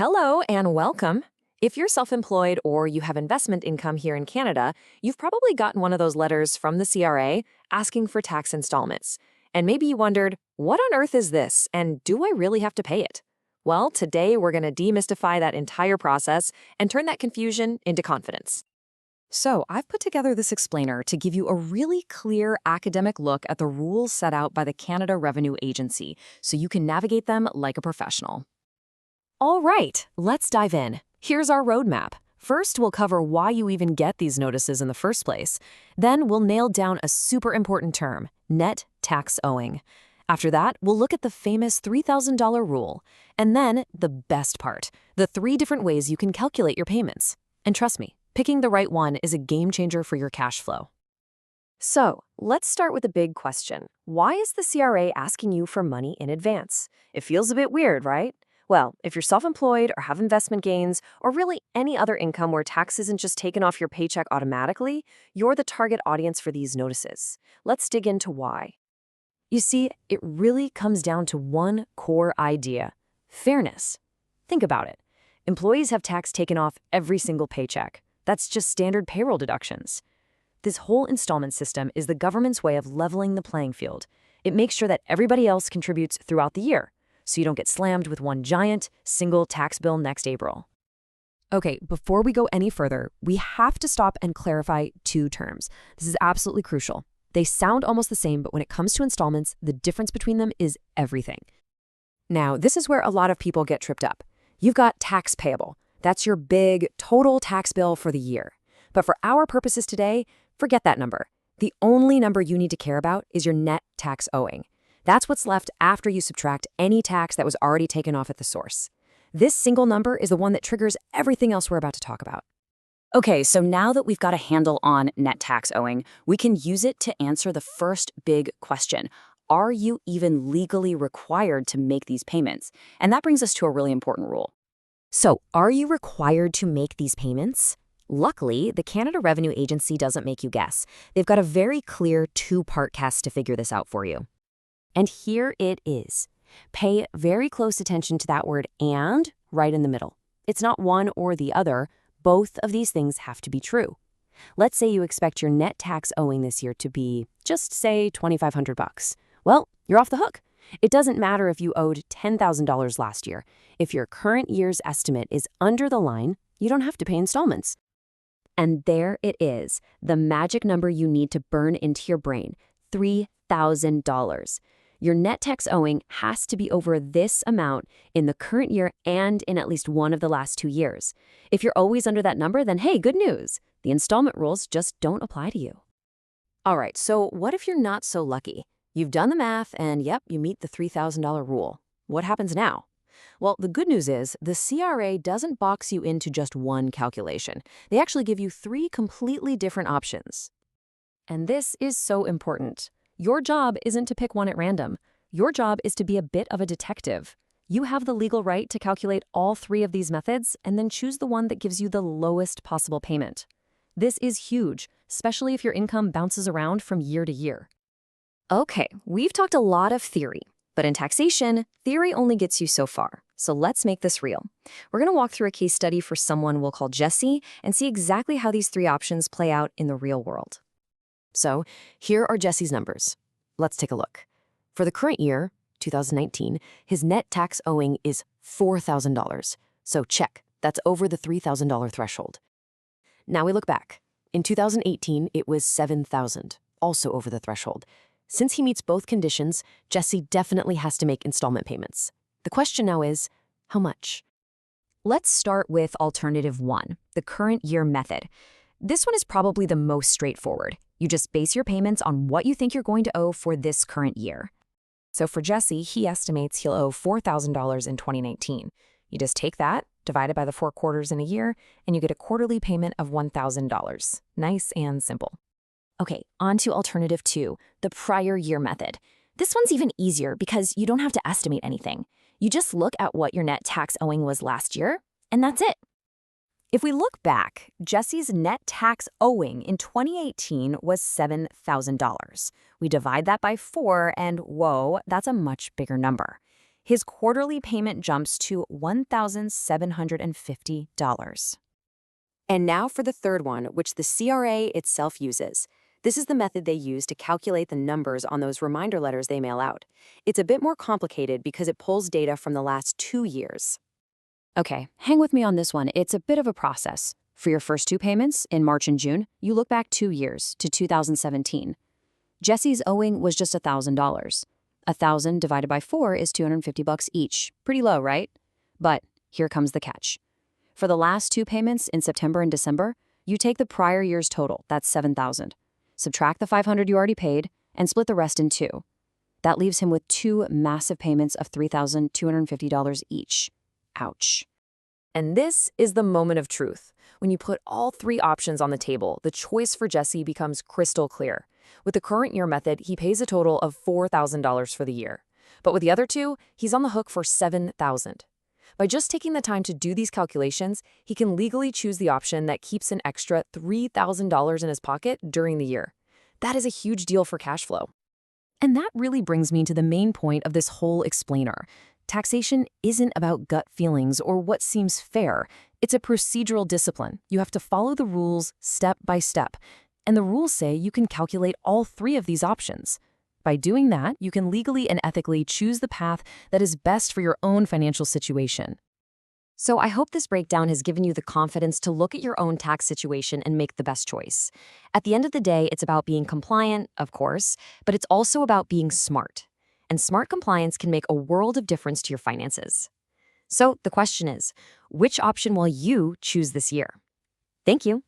Hello and welcome. If you're self-employed or you have investment income here in Canada, you've probably gotten one of those letters from the CRA asking for tax installments. And maybe you wondered, what on earth is this, and do I really have to pay it? Well, today we're going to demystify that entire process and turn that confusion into confidence. So, I've put together this explainer to give you a really clear academic look at the rules set out by the Canada Revenue Agency so you can navigate them like a professional. All right, let's dive in. Here's our roadmap. First, we'll cover why you even get these notices in the first place. Then, we'll nail down a super important term, net tax owing. After that, we'll look at the famous $3,000 rule. And then, the best part, the 3 different ways you can calculate your payments. And trust me, picking the right one is a game changer for your cash flow. So, let's start with the big question. Why is the CRA asking you for money in advance? It feels a bit weird, right? Well, if you're self-employed or have investment gains, or really any other income where tax isn't just taken off your paycheck automatically, you're the target audience for these notices. Let's dig into why. You see, it really comes down to one core idea: fairness. Think about it. Employees have tax taken off every single paycheck. That's just standard payroll deductions. This whole installment system is the government's way of leveling the playing field. It makes sure that everybody else contributes throughout the year, so you don't get slammed with one giant, single tax bill next April. Okay, before we go any further, we have to stop and clarify 2 terms. This is absolutely crucial. They sound almost the same, but when it comes to installments, the difference between them is everything. Now, this is where a lot of people get tripped up. You've got tax payable. That's your big total tax bill for the year. But for our purposes today, forget that number. The only number you need to care about is your net tax owing. That's what's left after you subtract any tax that was already taken off at the source. This single number is the one that triggers everything else we're about to talk about. Okay, so now that we've got a handle on net tax owing, we can use it to answer the first big question. Are you even legally required to make these payments? And that brings us to a really important rule. So, are you required to make these payments? Luckily, the Canada Revenue Agency doesn't make you guess. They've got a very clear 2-part test to figure this out for you. And here it is. Pay very close attention to that word "and" right in the middle. It's not one or the other. Both of these things have to be true. Let's say you expect your net tax owing this year to be, just say, $2,500. Well, you're off the hook. It doesn't matter if you owed $10,000 last year. If your current year's estimate is under the line, you don't have to pay installments. And there it is, the magic number you need to burn into your brain, $3,000. Your net tax owing has to be over this amount in the current year and in at least one of the last 2 years. If you're always under that number, then hey, good news. The installment rules just don't apply to you. All right, so what if you're not so lucky? You've done the math and yep, you meet the $3,000 rule. What happens now? Well, the good news is the CRA doesn't box you into just one calculation. They actually give you 3 completely different options. And this is so important. Your job isn't to pick one at random. Your job is to be a bit of a detective. You have the legal right to calculate all 3 of these methods and then choose the one that gives you the lowest possible payment. This is huge, especially if your income bounces around from year to year. Okay, we've talked a lot of theory, but in taxation, theory only gets you so far. So let's make this real. We're going to walk through a case study for someone we'll call Jesse and see exactly how these 3 options play out in the real world. So here are Jesse's numbers. Let's take a look. For the current year, 2019, his net tax owing is $4,000. So check, that's over the $3,000 threshold. Now we look back. In 2018, it was $7,000, also over the threshold. Since he meets both conditions, Jesse definitely has to make installment payments. The question now is, how much? Let's start with alternative 1, the current year method. This one is probably the most straightforward. You just base your payments on what you think you're going to owe for this current year. So for Jesse, he estimates he'll owe $4,000 in 2019. You just take that, divide it by the 4 quarters in a year, and you get a quarterly payment of $1,000. Nice and simple. Okay, on to alternative 2, the prior year method. This one's even easier because you don't have to estimate anything. You just look at what your net tax owing was last year, and that's it. If we look back, Jesse's net tax owing in 2018 was $7,000. We divide that by 4, and whoa, that's a much bigger number. his quarterly payment jumps to $1,750. And now for the third one, which the CRA itself uses. This is the method they use to calculate the numbers on those reminder letters they mail out. It's a bit more complicated because it pulls data from the last 2 years. Okay, hang with me on this one. It's a bit of a process. For your first 2 payments, in March and June, you look back 2 years to 2017. Jesse's owing was just $1,000. 1,000 divided by 4 is $250 each. Pretty low, right? But here comes the catch. For the last 2 payments in September and December, you take the prior year's total, that's $7,000. Subtract the $500 you already paid, and split the rest in 2. That leaves him with 2 massive payments of $3,250 each. Ouch. And this is the moment of truth. When you put all 3 options on the table, the choice for Jesse becomes crystal clear. With the current year method, he pays a total of $4,000 for the year. But with the other 2, he's on the hook for $7,000. By just taking the time to do these calculations, he can legally choose the option that keeps an extra $3,000 in his pocket during the year. That is a huge deal for cash flow. And that really brings me to the main point of this whole explainer. Taxation isn't about gut feelings or what seems fair. It's a procedural discipline. You have to follow the rules step by step. And the rules say you can calculate all 3 of these options. By doing that, you can legally and ethically choose the path that is best for your own financial situation. So I hope this breakdown has given you the confidence to look at your own tax situation and make the best choice. At the end of the day, it's about being compliant, of course, but it's also about being smart. And smart compliance can make a world of difference to your finances. So the question is, which option will you choose this year? Thank you.